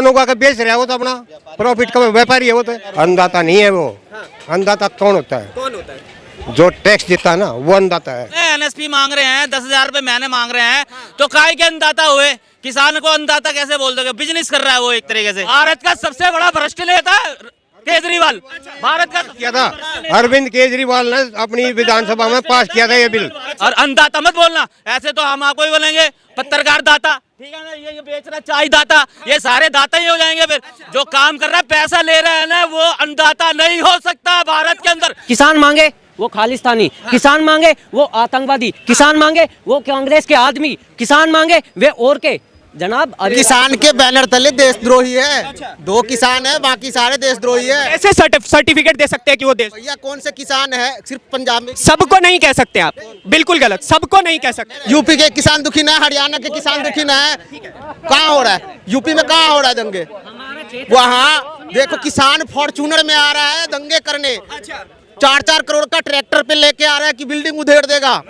किसानों का बेच रहा है, वो तो अपना प्रॉफिट का व्यापारी है, वो तो अन्नदाता नहीं है। वो अन्नदाता कौन होता है? कौन होता है? जो टैक्स देता है ना, वो अन्नदाता है। एनएसपी मांग रहे हैं, 10,000 रुपए महीने मांग रहे हैं, तो काय के अन्नदाता हुए? किसान को अन्नदाता कैसे बोल दोगे? बिजनेस कर रहा है वो एक तरीके से। भारत का सबसे बड़ा भ्रष्ट नेता केजरीवाल, भारत का किया था अरविंद केजरीवाल ने अपनी विधानसभा में पास किया था ये बिल। और अन्नदाता मत बोलना, ऐसे तो हम आपको ही बोलेंगे पत्रकार दाता, ठीक है ना, ये बेच रहा है चाय दाता, ये सारे दाता ही हो जाएंगे फिर। जो काम कर रहा है, पैसा ले रहा है ना, वो अन्नदाता नहीं हो सकता भारत के अंदर। किसान मांगे वो खालिस्तानी, किसान मांगे वो आतंकवादी, किसान मांगे वो कांग्रेस के आदमी, किसान मांगे वे और के जनाब। किसान के बैनर तले देशद्रोही है। दो किसान है, बाकी सारे देशद्रोही है। ऐसे सर्टिफिकेट दे सकते हैं कि वो देश? भैया कौन से किसान है? सिर्फ पंजाब में सबको नहीं कह सकते आप, बिल्कुल गलत, सबको नहीं कह सकते। यूपी के किसान दुखी ना है, हरियाणा के किसान दुखी ना है। कहाँ हो रहा है? यूपी में कहाँ हो रहा है दंगे? वहाँ देखो किसान फॉर्चूनर में आ रहा है दंगे करने, 4-4 करोड़ का ट्रैक्टर पे लेके आ रहा है कि बिल्डिंग उधेड़ देगा।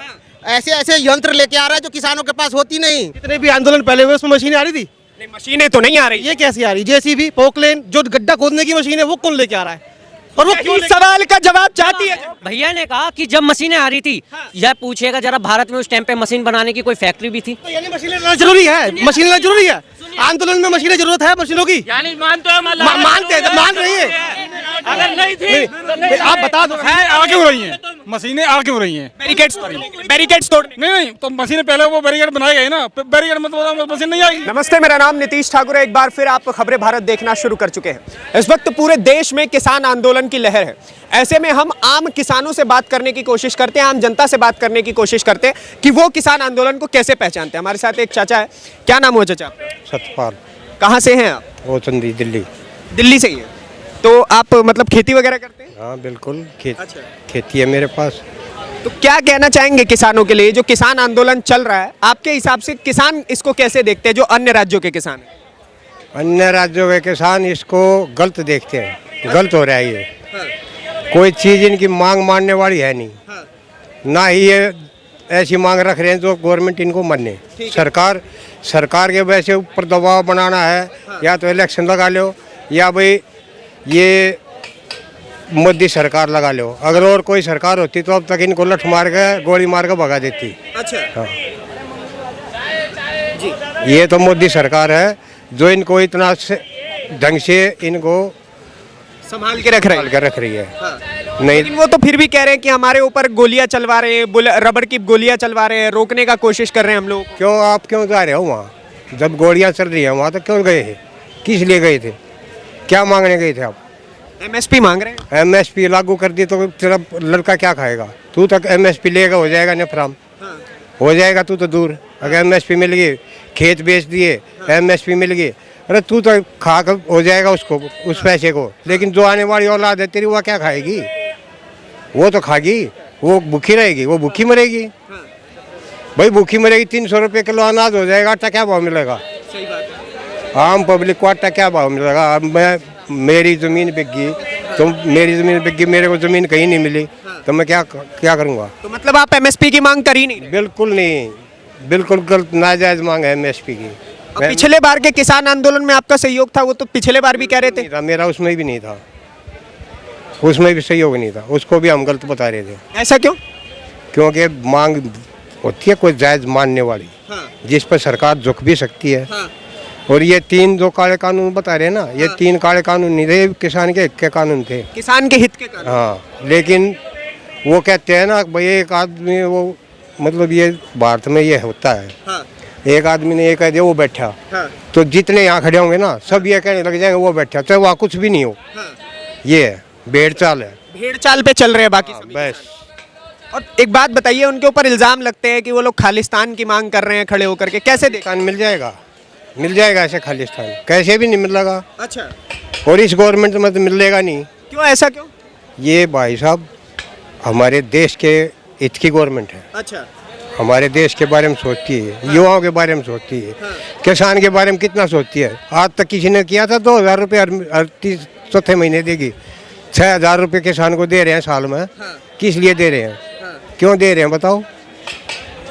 ऐसे ऐसे यंत्र लेके आ रहा है जो किसानों के पास होती नहीं। जितने भी आंदोलन पहले हुए उसमें मशीनें आ रही थी? नहीं, मशीनें तो नहीं आ रही। ये कैसी आ रही? जेसीबी, पोकलेन, जो गड्ढा खोदने की मशीन है वो कौन लेके आ रहा है? और वो क्यों? इस सवाल का जवाब चाहती है। भैया ने कहा कि जब मशीनें आ रही थी, यह पूछेगा जरा भारत में उस टाइम पे मशीन बनाने की कोई फैक्ट्री भी थी? तो यानी मशीनें लाना जरूरी है? मशीनें लाना जरूरी है? आंदोलन में मशीनें जरूरत है मशीनों की? यानी मानते हो? मानते हैं, मान रही है। अगर नहीं थी तो नहीं, आप बता दो। है आ क्यों रही हैं मशीनें? आ क्यों रही हैं? बैरिकेड्स तोड़। नहीं तो मशीनें पहले वो बैरिकेड बनाए गए ना, बैरिकेड मतलब मशीन नहीं आएगी। नमस्ते, मेरा नाम नीतीश ठाकुर है। एक बार फिर आप खबरें भारत देखना शुरू कर चुके हैं। इस वक्त पूरे देश में किसान आंदोलन की लहर है। ऐसे में हम आम किसानों से बात करने की कोशिश करते हैं, आम जनता से बात करने की कोशिश करते हैं कि वो किसान आंदोलन को कैसे पहचानते हैं। हमारे साथ एक चाचा है। क्या नाम हुआ चाचा? सतपाल। कहाँ से हैं आप? वो चंदी दिल्ली। दिल्ली से ही है। तो आप मतलब खेती वगैरह करते हैं? हाँ बिल्कुल, खेती है मेरे पास। तो क्या कहना चाहेंगे किसानों के लिए? जो किसान आंदोलन चल रहा है, आपके हिसाब से किसान इसको कैसे देखते हैं, जो अन्य राज्यों के किसान हैं? अन्य राज्यों के किसान इसको गलत देखते हैं, गलत हो रहा है ये। कोई चीज़ इनकी मांग मानने वाली है नहीं, ना ही ये ऐसी मांग रख रहे हैं जो गवर्नमेंट इनको माने। सरकार के वैसे ऊपर दबाव बनाना है, या तो इलेक्शन लगा लो, या भाई ये मोदी सरकार लगा लो। अगर और कोई सरकार होती तो अब तक इनको लठ मार के, गोली मार के भगा देती। अच्छा। हाँ ये तो मोदी सरकार है जो इनको इतना ढंग से इनको संभाल के रख रही है। नहीं, लेकिन वो तो फिर भी कह रहे हैं कि हमारे ऊपर गोलियां चलवा रहे हैं, रबड़ की गोलियां चलवा रहे हैं, रोकने का कोशिश कर रहे हैं हम लोग। क्यों आप क्यों जा रहे हो वहाँ? जब गोलियां चल रही है वहाँ तो क्यों गए थे? किस लिए गए थे? क्या मांगने गए थे आप? एमएसपी मांग रहे हैं। एमएसपी लागू कर दी तो तेरा लड़का क्या खाएगा? तू तक एमएसपी लेगा, हो जाएगा नफराम, हो जाएगा। तू तो दूर। अगर एमएसपी मिल गई, खेत बेच दिए, एमएसपी मिल गई, अरे तू तो खा कर हो जाएगा उसको, उस पैसे को। लेकिन जो आने वाली औलाद है तेरी, वो क्या खाएगी? वो तो खाएगी, वो भूखी रहेगी, वो भूखी मरेगी। भाई भूखी मरेगी। 300 रुपये किलो अनाज हो जाएगा, आटा क्या भाव मिलेगा? सही बात है। आम पब्लिक को आटा क्या भाव मिलेगा? अब मेरी ज़मीन बिक गई, तो मेरी ज़मीन बिक गई, मेरे को ज़मीन कहीं नहीं मिली, तो मैं क्या करूँगा? तो मतलब आप एमएसपी की मांग कर ही नहीं? बिल्कुल नहीं, बिल्कुल गलत नाजायज़ मांग है एमएसपी की। पिछले बार के किसान आंदोलन में आपका सहयोग था, वो तो पिछले बार भी कह रहे थे। मेरा उसमें भी नहीं था, उसमें भी सहयोग नहीं था, उसको भी हम गलत बता रहे थे। ऐसा क्यों? क्योंकि मांग होती है कोई जायज़ मानने वाली, जिस पर सरकार झुक भी सकती है। और ये 3 जो काले कानून बता रहे हैं ना, ये 3 काले कानून नहीं थे, किसान के हित के कानून थे, किसान के हित के कानून। हाँ, लेकिन वो कहते हैं ना भाई एक आदमी, वो मतलब ये भारत में ये होता है, एक आदमी ने ये कह दिया वो बैठा, तो जितने यहाँ खड़े होंगे ना सब ये कहने लग जाएंगे वो बैठा, चाहे वहाँ कुछ भी नहीं हो। ये है भेड़ चाल है, भेड़ चाल पे चल रहे हैं बाकी सभी। बस। और एक बात बताइए, उनके ऊपर इल्जाम लगते हैं कि वो लोग खालिस्तान की मांग कर रहे हैं खड़े होकर के, कैसे देखा? मिल जाएगा, मिल जाएगा ऐसे खालिस्तान कैसे भी नहीं मिलेगा। अच्छा। और इस गवर्नमेंट में तो मिलेगा नहीं। क्यों? ऐसा क्यों? ये भाई साहब हमारे देश के हित की गवर्नमेंट है। अच्छा। हमारे देश के बारे में सोचती है, युवाओं के बारे में सोचती है, किसान के बारे में कितना सोचती है। आज तक किसी ने किया था? 2000 रुपये हर चौथे महीने देगी, 6000 रुपये किसान को दे रहे हैं साल में। किस लिए दे रहे हैं? क्यों दे रहे हैं बताओ?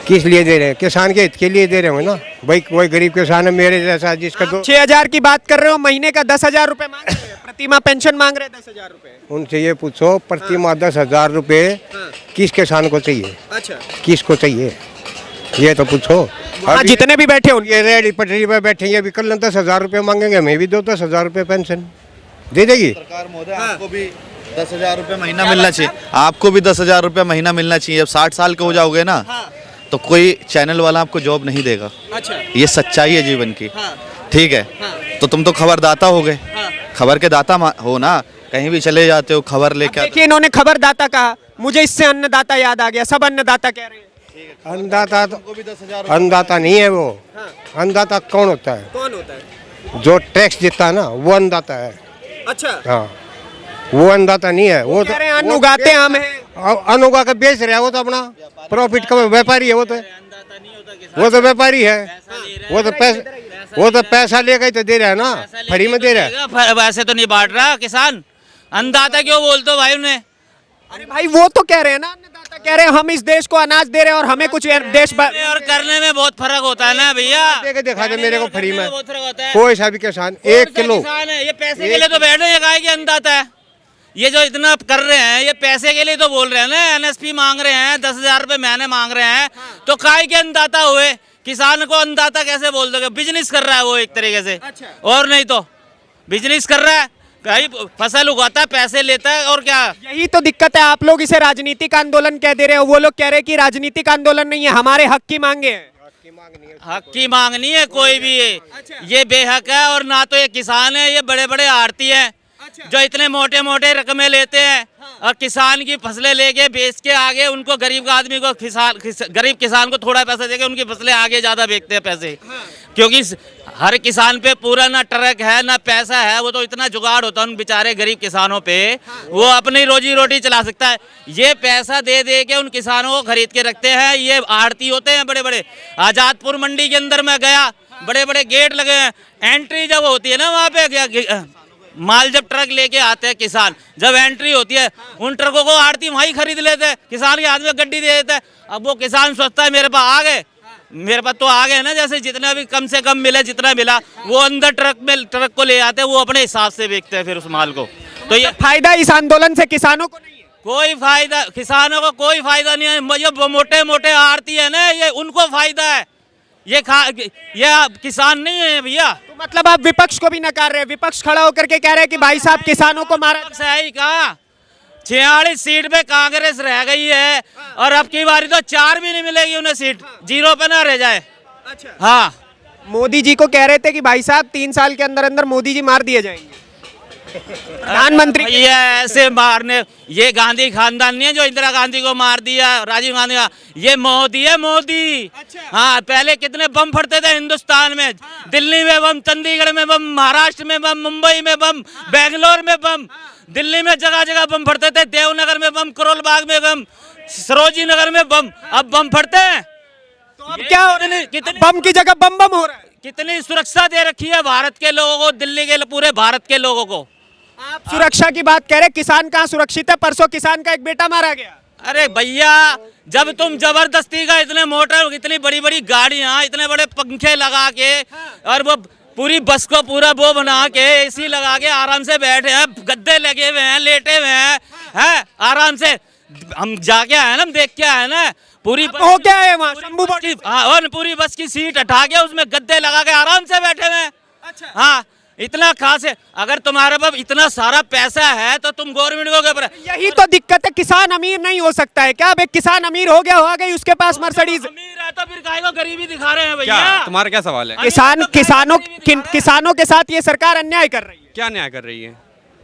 किस लिए दे रहे हैं? किसान के हित के लिए दे रहे होंगे ना भाई। कोई गरीब किसान है मेरे जैसा जिसका दो 6,000 की बात कर रहे हो, महीने का 10,000 रुपए मांग रहे हैं, प्रतिमाह पेंशन मांग रहे हैं 10,000 रुपए। उनसे ये पूछो प्रति माह 10,000 रुपए किस किसान को चाहिए? अच्छा, किसको चाहिए ये तो पूछो। हाँ, अभी जितने भी बैठे उनके ये रेडी पटरी पे बैठे हैं, अभी कल 10,000 रुपए मांगेंगे, हमें भी दो 10,000 रुपए पेंशन दे देगी। सरकार महोदय आपको भी 10,000 रुपये महीना मिलना चाहिए। आपको भी 10,000 रुपये महीना मिलना चाहिए। अब 60 साल के हो जाओगे ना तो कोई चैनल वाला आपको जॉब नहीं देगा। अच्छा, ये सच्चाई है जीवन की। ठीक है, तो तुम तो खबरदाता हो गए, खबर के दाता हो ना, कहीं भी चले जाते हो खबर लेके। देखिए इन्होंने खबरदाता कहा, मुझे इससे अन्नदाता याद आ गया। सब अन्नदाता कह रहे हैं। अन्नदाता तो अन्नदाता नहीं है वो। अन्नदाता कौन होता है? कौन होता है? जो टैक्स देता है ना वो अन्नदाता है। अच्छा, हाँ, वो अन्नदाता नहीं है। वो कह रहे हैं अन्न उगाते हम हैं। अन्न उगा के बेच रहा है, वो तो अपना प्रॉफिट का व्यापारी है। वो तो व्यापारी है। वो तो पैसा लेकर ही तो दे रहा है ना, फ्री में दे रहा है। वैसे तो नहीं बांट रहा किसान। अन्नदाता क्यों बोलते हो भाई उन्हें? अरे भाई वो तो कह रहे हैं ना, अन्नदाता कह रहे हैं हम इस देश को अनाज दे रहे हैं और हमें कुछ देश और करने में बहुत फर्क होता है ना भैया। देके दिखा दे मेरे को फ्री में। बहुत फर्क होता है। कोई सा भी किसान 1 किलो किसान है, ये पैसे के लिए तो बैठ रहे हैं, गाय की अन्नदाता है। ये जो इतना कर रहे हैं ये पैसे के लिए तो बोल रहे हैं ना। एनएसपी मांग रहे हैं, 10,000 रुपए महीने मांग रहे हैं, तो काय के अन्नदाता हुए? किसान को अन्नदाता कैसे बोल दोगे? बिजनेस कर रहा है वो एक तरीके से। और नहीं तो बिजनेस कर रहा है, कहीं फसल उगाता है, पैसे लेता है, और क्या। यही तो दिक्कत है। आप लोग इसे राजनीतिक आंदोलन कह दे रहे हो, वो लोग कह रहे हैं कि राजनीतिक आंदोलन नहीं है, हमारे हक की मांगे हैं। हक की मांग नहीं है कोई भी। ये बेहक है। और ना तो ये किसान है, ये बड़े बड़े आड़ती हैं जो इतने मोटे मोटे रकमें लेते हैं और किसान की फसलें लेके बेच के आगे उनको गरीब आदमी को गरीब किसान को थोड़ा पैसा देके उनकी फसलें आगे ज्यादा बेचते हैं पैसे। क्योंकि हर किसान पे पूरा ना ट्रक है ना पैसा है, वो तो इतना जुगाड़ होता है उन बेचारे गरीब किसानों पे, वो अपनी रोजी रोटी चला सकता है। ये पैसा दे दे के उन किसानों को खरीद के रखते हैं। ये आड़ती होते हैं बड़े बड़े। आजादपुर मंडी के अंदर मैं गया, बड़े बड़े गेट लगे हैं। एंट्री जब होती है ना वहाँ पे, माल जब ट्रक लेके आते हैं किसान, जब एंट्री होती है उन ट्रकों को आड़ती वहीं खरीद लेते हैं। किसान के हाथ में गड्डी दे देता है। अब वो किसान सोचता है मेरे पास आ गए, मेरे पास तो आ गए ना, जैसे जितना भी कम से कम मिले, जितना मिला वो अंदर ट्रक को ले आते हैं, वो अपने हिसाब से बेचते हैं फिर उस माल को। तो ये फायदा इस आंदोलन से किसानों को नहीं है। कोई फायदा किसानों को कोई फायदा नहीं है। ये मोटे मोटे आड़ती है ना, ये उनको फायदा है। ये किसान नहीं है भैया। तो मतलब आप विपक्ष को भी नकार रहे हैं। विपक्ष खड़ा होकर के कह रहे हैं कि भाई साहब किसानों को मारा। सही कहा। 46 सीट पे कांग्रेस रह गई है और अब की बारी तो 4 भी नहीं मिलेगी उन्हें सीट, 0 पे ना रह जाए। अच्छा, हाँ, मोदी जी को कह रहे थे कि भाई साहब 3 साल के अंदर अंदर मोदी जी मार दिए जाएंगे। प्रधानमंत्री ये ऐसे मारने, ये गांधी खानदान नहीं है जो इंदिरा गांधी को मार दिया, राजीव गांधी का। ये मोदी है, मोदी। हाँ, पहले कितने बम फटते थे हिंदुस्तान में। दिल्ली में बम, चंडीगढ़ में बम, महाराष्ट्र में बम, मुंबई में बम, बेंगलोर में बम, दिल्ली में जगह जगह बम फटते थे, देवनगर में बम, करोल बाग में बम, सरोजी नगर में बम। अब बम फटते हैं तो अब क्या हो रहा है? बम की जगह बम बम हो रहा है। कितनी सुरक्षा दे रखी है भारत के लोगों को, दिल्ली के पूरे भारत के लोगों को। आप सुरक्षा की बात कह रहे, किसान कहाँ सुरक्षित है? परसों किसान का एक बेटा मारा गया। अरे भैया, जब तुम जबरदस्ती का इतने मोटर, इतनी बड़ी बड़ी गाड़ियां, इतने बड़े पंखे लगा के और वो पूरी बस को पूरा वो बना के एसी लगा के आराम से बैठे हैं, गद्दे लगे हुए हैं, लेटे हुए हैं आराम से। हम जाके आए ना, हम देख के आए ना। पूरी हो क्या है वहाँ शंभू बॉडी? हाँ, और पूरी बस की सीट हटा के उसमें गद्दे लगा के आराम से बैठे हुए हैं। अच्छा, हाँ, इतना खास है। अगर तुम्हारे पास इतना सारा पैसा है तो तुम गवर्नमेंट को यही तो दिक्कत है। किसान अमीर नहीं हो सकता है क्या? अब एक किसान अमीर हो गया, हो गई उसके पास मर्सिडीज। अमीर है तो फिर काहे को गरीबी दिखा रहे हैं भैया? तुम्हारा क्या सवाल है? किसानों के साथ ये सरकार अन्याय कर रही है। क्या न्याय कर रही है?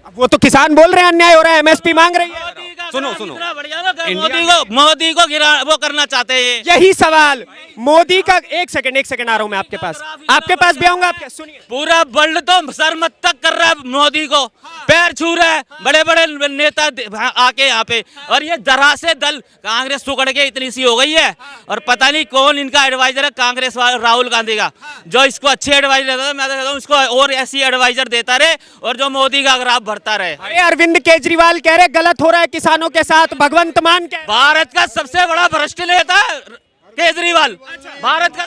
अब वो तो किसान बोल रहे हैं अन्याय हो रहा है, एमएसपी मांग रही है। सुनो, इतना बढ़िया ना, मोदी को गिरा वो करना चाहते हैं। यही सवाल मोदी का। एक सेकंड आ रहा हूँ मैं आपके पास भी आऊंगा। आपके सुनिए, पूरा वर्ल्ड तो सरमत्तक कर रहा है मोदी को, पैर छू रहा है बड़े बड़े नेता आके यहाँ पे। और ये जरा से दल कांग्रेस टुकड़ के इतनी सी हो गई है। और पता नहीं कौन इनका एडवाइजर है कांग्रेस वाला, राहुल गांधी का, जो इसको अच्छे एडवाइजर देता है। मैं कहता हूँ इसको और ऐसी एडवाइजर देता रहे और जो मोदी का ग्राफ भरता रहे। अरे अरविंद केजरीवाल कह रहे गलत हो रहा है किसानों के साथ। भगवंत मान कह भारत का सबसे बड़ा भ्रष्ट नेता केजरीवाल भारत का